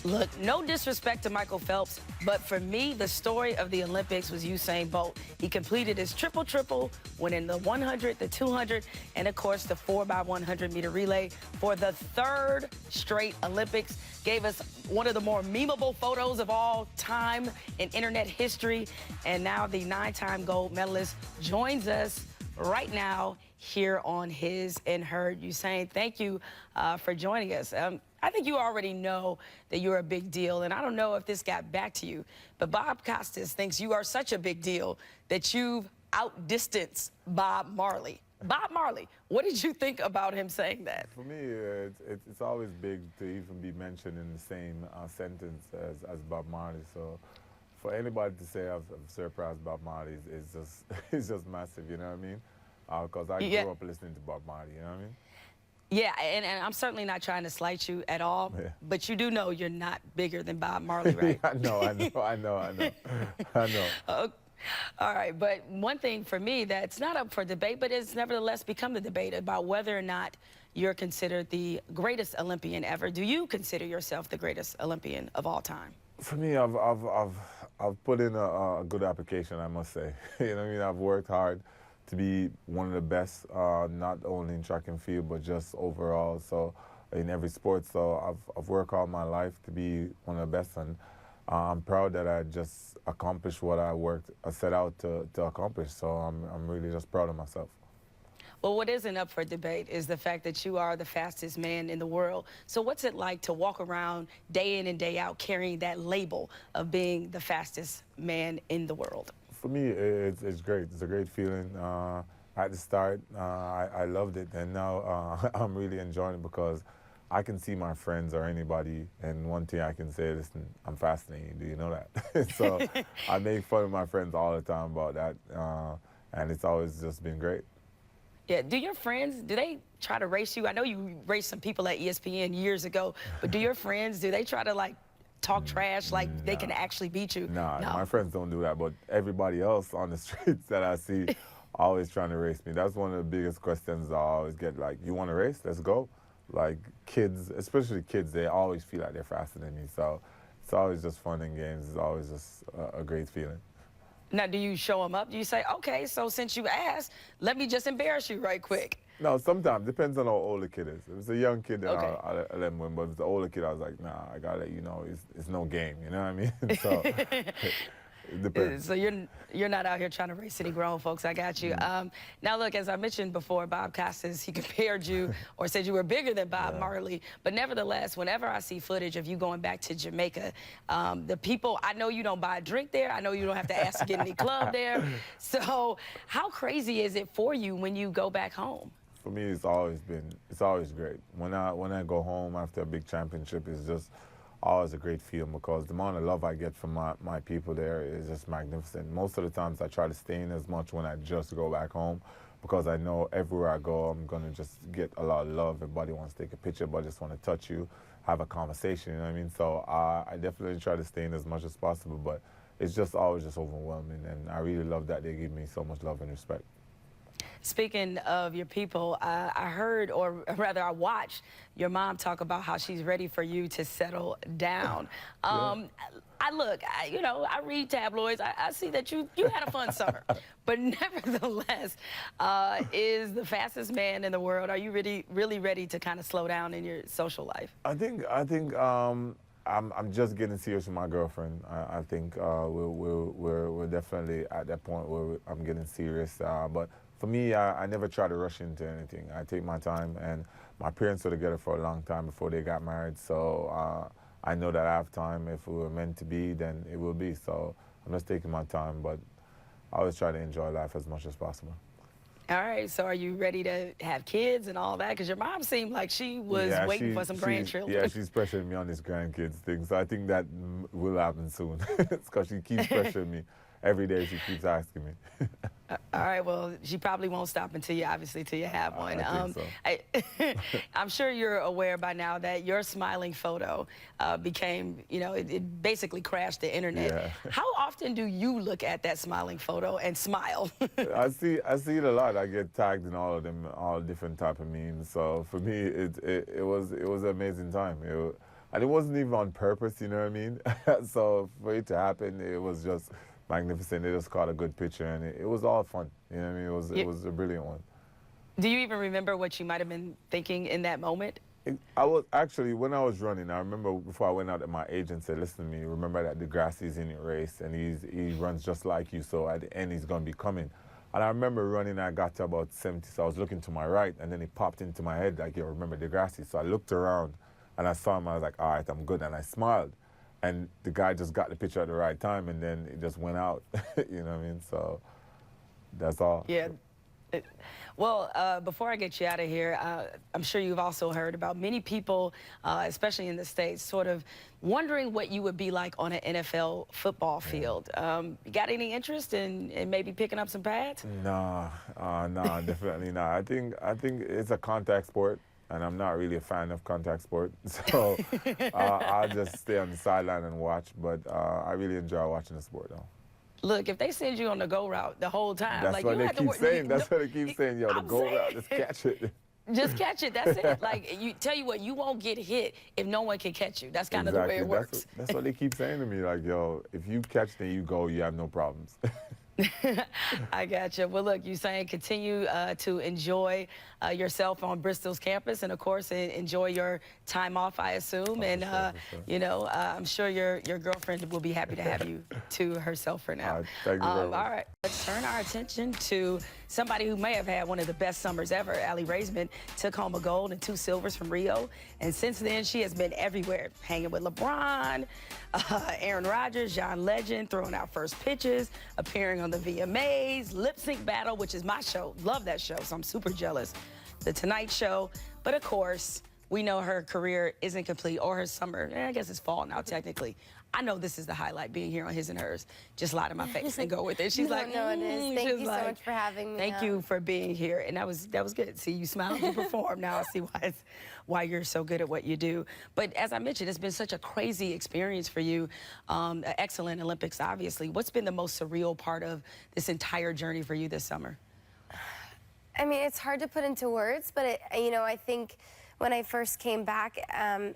Look, no disrespect to Michael Phelps, but for me, the story of the Olympics was Usain Bolt. He completed his triple-triple, winning the 100, the 200, and of course the 4x100 meter relay for the third straight Olympics. Gave us one of the more memeable photos of all time in internet history. And now the 9-time gold medalist joins us right now here on His and Her. Usain, thank you for joining us. I think you already know that you're a big deal, and I don't know if this got back to you, but Bob Costas thinks you are such a big deal that you've outdistanced Bob Marley. Bob Marley, what did you think about him saying that? For me, it's always big to even be mentioned in the same sentence as Bob Marley. So for anybody to say I've surpassed Bob Marley is just it's just massive, you know what I mean? Because I grew up listening to Bob Marley, you know what I mean? Yeah, and I'm certainly not trying to slight you at all, but you do know you're not bigger than Bob Marley, right? I know. All right, but one thing for me that's not up for debate, but it's nevertheless become the debate about whether or not you're considered the greatest Olympian ever. Do you consider yourself the greatest Olympian of all time? For me, I've put in a good application, I must say. You know what I mean? I've worked hard to be one of the best, not only in track and field, but just overall. So in every sport. So I've worked all my life to be one of the best, and I'm proud that I just accomplished what I set out to accomplish. So I'm really just proud of myself. Well, what isn't up for debate is the fact that you are the fastest man in the world. So what's it like to walk around day in and day out carrying that label of being the fastest man in the world? For me, it's great. It's a great feeling. At the start, I loved it, and now I'm really enjoying it because I can see my friends or anybody, and one thing I can say, listen, I'm faster than you. Do you know that? So I make fun of my friends all the time about that, and it's always just been great. Yeah, do your friends, do they try to race you? I know you raced some people at ESPN years ago, but do your friends, do they try to like talk trash like they can actually beat you? Nah, no, my friends don't do that, but everybody else on the streets that I see always trying to race me. That's one of the biggest questions I always get, like, you want to race? Let's go. Like kids, especially kids, they always feel like they're faster than me. So it's always just fun and games. It's always just a great feeling. Now, do you show them up? Do you say, okay, so since you asked, let me just embarrass you right quick? No, sometimes. Depends on how old the kid is. If it's a young kid, then I'll let him win. But if it's an older kid, I was like, nah, I got to let you know, it's no game. You know what I mean? So it depends. So you're not out here trying to race any grown folks. I got you. Now, look, as I mentioned before, Bob Costas, he compared you or said you were bigger than Bob Marley. But nevertheless, whenever I see footage of you going back to Jamaica, the people, I know you don't buy a drink there. I know you don't have to ask to get any club there. So how crazy is it for you when you go back home? For me, it's always great. When I go home after a big championship, it's just always a great feeling because the amount of love I get from my people there is just magnificent. Most of the times I try to stay in as much when I just go back home because I know everywhere I go I'm going to just get a lot of love. Everybody wants to take a picture, but just want to touch you, have a conversation, you know what I mean? So I definitely try to stay in as much as possible, but it's just always just overwhelming, and I really love that they give me so much love and respect. Speaking of your people, I heard, or rather I watched your mom talk about how she's ready for you to settle down. You know, I read tabloids. I see that you had a fun summer. But nevertheless, is the fastest man in the world, are you really ready to kind of slow down in your social life? I think I'm just getting serious with my girlfriend. I think we're definitely at that point where I'm getting serious. But for me, I never try to rush into anything. I take my time, and my parents were together for a long time before they got married, so I know that I have time. If we were meant to be, then it will be. So I'm just taking my time, but I always try to enjoy life as much as possible. All right, so are you ready to have kids and all that? Because your mom seemed like she was waiting for some grandchildren. Yeah, she's pressuring me on this grandkids thing, so I think that will happen soon. It's because she keeps pressuring me. Every day she keeps asking me. All right, well, she probably won't stop until you have one. I think so. I'm sure you're aware by now that your smiling photo became, you know, it basically crashed the internet. Yeah. How often do you look at that smiling photo and smile? I see it a lot. I get tagged in all of them, all different type of memes. So for me, it was an amazing time. And it wasn't even on purpose, you know what I mean? So for it to happen, it was just magnificent. They just caught a good picture, and it was all fun. You know what I mean? It was a brilliant one. Do you even remember what you might have been thinking in that moment? I was actually, when I was running, I remember before I went out, that my agent said, listen to me, remember that Degrassi's in your race and he runs just like you, so at the end he's going to be coming. And I remember running, I got to about 70, so I was looking to my right, and then it popped into my head like, yo, remember Degrassi. So I looked around and I saw him, I was like, all right, I'm good, and I smiled. And the guy just got the picture at the right time, and then it just went out, you know what I mean? So that's all. Yeah. Well, before I get you out of here, I'm sure you've also heard about many people, especially in the States, sort of wondering what you would be like on an NFL football field. You got any interest in maybe picking up some pads? Nah, definitely not. I think it's a contact sport, and I'm not really a fan of contact sport. So I'll just stay on the sideline and watch, but I really enjoy watching the sport, though. Look, if they send you on the go route the whole time, that's like what you they have keep to saying. That's what they keep saying. Yo, the go route, just catch it. Just catch it. That's it. Like you tell you what, you won't get hit if no one can catch you. That's kind of the way it works. That's what they keep saying to me. Like, yo, if you catch, then you go. You have no problems. I gotcha. Well, look, Usain, continue to enjoy yourself on Bristol's campus, and of course, enjoy your time off, I assume. And for sure. you know, I'm sure your girlfriend will be happy to have you to herself for now. Thank you very much. All right, let's turn our attention to somebody who may have had one of the best summers ever. Allie Raisman took home a gold and 2 silvers from Rio, and since then she has been everywhere, hanging with LeBron, Aaron Rodgers, John Legend, throwing out first pitches, appearing on the VMAs, Lip Sync Battle, which is my show. Love that show, so I'm super jealous. The Tonight Show, but of course, we know her career isn't complete, or her summer. I guess it's fall now, technically. I know this is the highlight, being here on His and Hers. Just lie to my face and go with it. She's like, no, it is. Thank you so much for having me. Thank you for being here, and that was good. See, you smiled, you performed. Now I see why you're so good at what you do. But as I mentioned, it's been such a crazy experience for you. Excellent Olympics, obviously. What's been the most surreal part of this entire journey for you this summer? I mean, it's hard to put into words, but you know, I think when I first came back,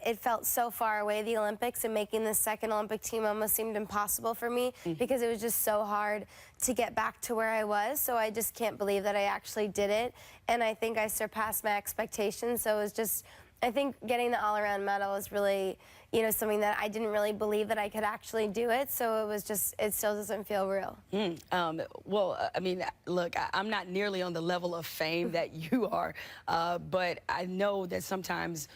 it felt so far away, the Olympics, and making the second Olympic team almost seemed impossible for me because it was just so hard to get back to where I was. So I just can't believe that I actually did it. And I think I surpassed my expectations. So it was just, I think getting the all-around medal was really, you know, something that I didn't really believe that I could actually do it. So it was just, it still doesn't feel real. Well, I mean, look, I'm not nearly on the level of fame that you are, but I know that sometimes,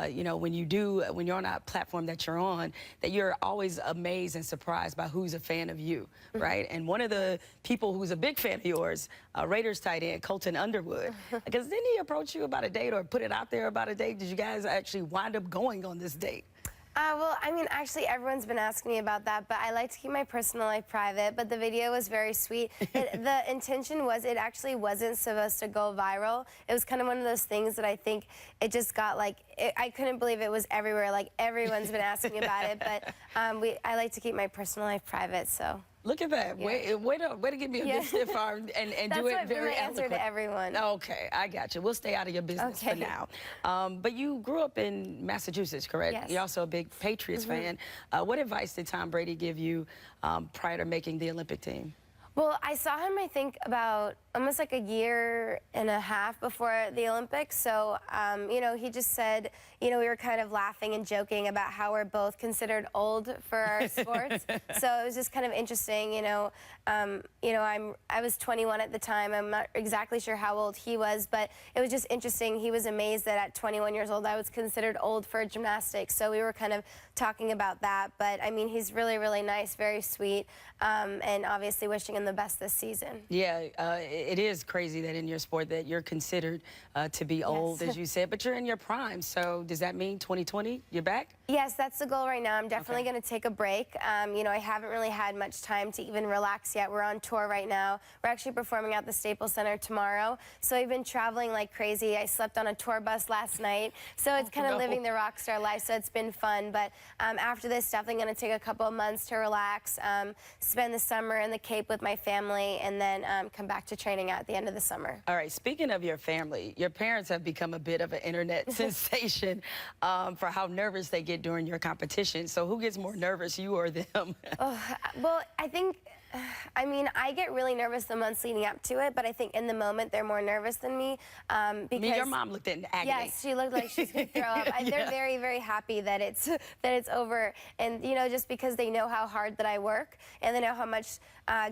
you know, when you're on a platform that you're on, that you're always amazed and surprised by who's a fan of you, right? And one of the people who's a big fan of yours, Raiders tight end, Colton Underwood, because didn't he approach you about a date or put it out there about a date? Did you guys actually wind up going on this date? Well, I mean, actually, everyone's been asking me about that, but I like to keep my personal life private, but the video was very sweet. The intention was, it actually wasn't supposed to go viral. It was kind of one of those things that I think it just got, like, I couldn't believe it was everywhere. Like, everyone's been asking me about it, but I like to keep my personal life private, so. Look at that. Yeah. Way to give me a good stiff arm and do it very That's my answer to everyone. Okay, I got you. We'll stay out of your business for now. But you grew up in Massachusetts, correct? Yes. You're also a big Patriots fan. What advice did Tom Brady give you prior to making the Olympic team? Well, I saw him, I think, about almost like a year and a half before the Olympics. So, you know, he just said, you know, we were kind of laughing and joking about how we're both considered old for our sports. So it was just kind of interesting, you know. I was 21 at the time. I'm not exactly sure how old he was, but it was just interesting. He was amazed that at 21 years old, I was considered old for gymnastics. So we were kind of talking about that. But, I mean, he's really, really nice, very sweet, and obviously wishing him the best this season. Yeah, it is crazy that in your sport that you're considered to be old, as you said, but you're in your prime. So does that mean 2020, you're back? Yes, that's the goal right now. I'm definitely going to take a break. You know, I haven't really had much time to even relax yet. We're on tour right now. We're actually performing at the Staples Center tomorrow. So I've been traveling like crazy. I slept on a tour bus last night. So it's kind of living the rock star life. So it's been fun. But after this, definitely going to take a couple of months to relax, spend the summer in the Cape with my family, and then come back to train. training at the end of the summer. All right, speaking of your family, your parents have become a bit of an internet sensation for how nervous they get during your competition. So who gets more nervous, you or them? Well, I mean, I get really nervous the months leading up to it, but I think in the moment they're more nervous than me. Because Your mom looked in agony. Yes, she looked like she's going to throw up. They're very, very happy that it's over. And, you know, just because they know how hard that I work and they know how much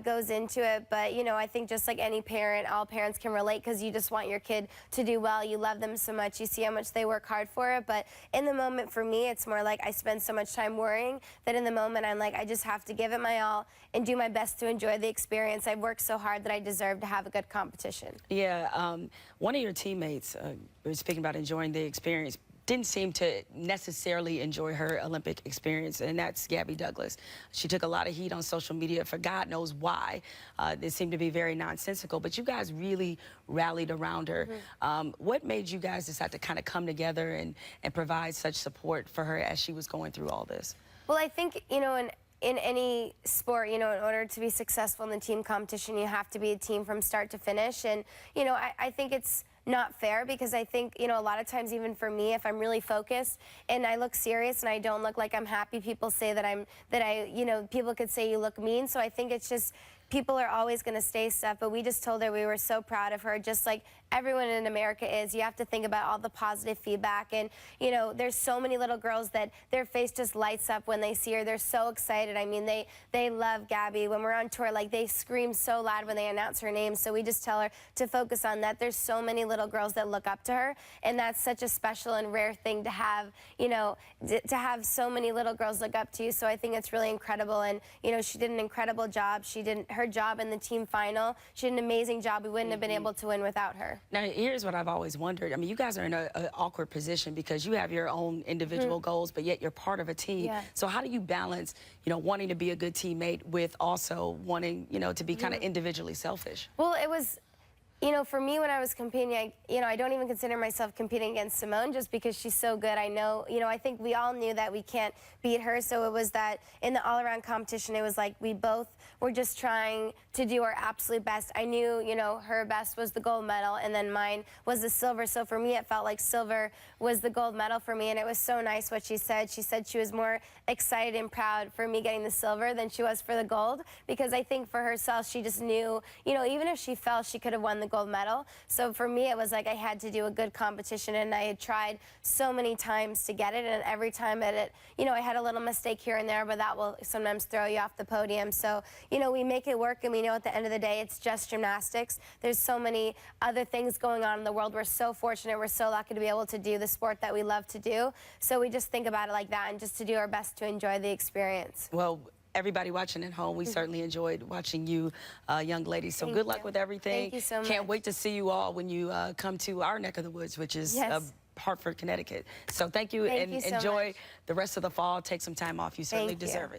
goes into it. But, you know, I think just like any parent, all parents can relate because you just want your kid to do well. You love them so much. You see how much they work hard for it. But in the moment, for me, it's more like I spend so much time worrying that in the moment I'm like, I just have to give it my all and do my best to enjoy the experience. I've worked so hard that I deserve to have a good competition. Yeah, one of your teammates, was speaking about enjoying the experience, didn't seem to necessarily enjoy her Olympic experience, and that's Gabby Douglas. She took a lot of heat on social media for God knows why. It seemed to be very nonsensical, but you guys really rallied around her. What made you guys decide to kind of come together and provide such support for her as she was going through all this? Well, I think, you know, in any sport, you know, in order to be successful in the team competition, you have to be a team from start to finish. And, you know, I think it's not fair because I think, you know, a lot of times even for me, if I'm really focused and I look serious and I don't look like I'm happy, people say you know, people could say you look mean. So I think it's just, people are always going to say stuff, but we just told her we were so proud of her, just like everyone in America is. You have to think about all the positive feedback. And, you know, there's so many little girls that their face just lights up when they see her. They're so excited. I mean, they love Gabby. When we're on tour, like, they scream so loud when they announce her name. So we just tell her to focus on that. There's so many little girls that look up to her, and that's such a special and rare thing to have, you know, to have so many little girls look up to you. So I think it's really incredible. And, you know, she did an incredible job. She did her job in the team final. She did an amazing job. We wouldn't have been able to win without her. Now, here's what I've always wondered. I mean, you guys are in an awkward position because you have your own individual goals, but yet you're part of a team. Yeah. So how do you balance, you know, wanting to be a good teammate with also wanting, you know, to be kind of individually selfish? Well, it was, you know, for me when I was competing, I don't even consider myself competing against Simone just because she's so good. I know, you know, I think we all knew that we can't beat her. So it was that in the all-around competition, it was like we both were just trying to do our absolute best. I knew, you know, her best was the gold medal and then mine was the silver. So for me, it felt like silver was the gold medal for me. And it was so nice what she said. She said she was more excited and proud for me getting the silver than she was for the gold, because I think for herself, she just knew, you know, even if she fell, she could have won the gold medal. So for me, it was like I had to do a good competition, and I had tried so many times to get it, and every time you know, I had a little mistake here and there, but that will sometimes throw you off the podium. So, you know, we make it work, and we know at the end of the day, it's just gymnastics. There's so many other things going on in the world. We're so fortunate. We're so lucky to be able to do the sport that we love to do. So we just think about it like that and just to do our best to enjoy the experience. Well, everybody watching at home, we certainly enjoyed watching you, young ladies. So good luck with everything. Thank you so much. Can't wait to see you all when you come to our neck of the woods, which is Hartford, Connecticut. So thank you, and you so enjoy much. the rest of the fall. Take some time off. You certainly deserve it.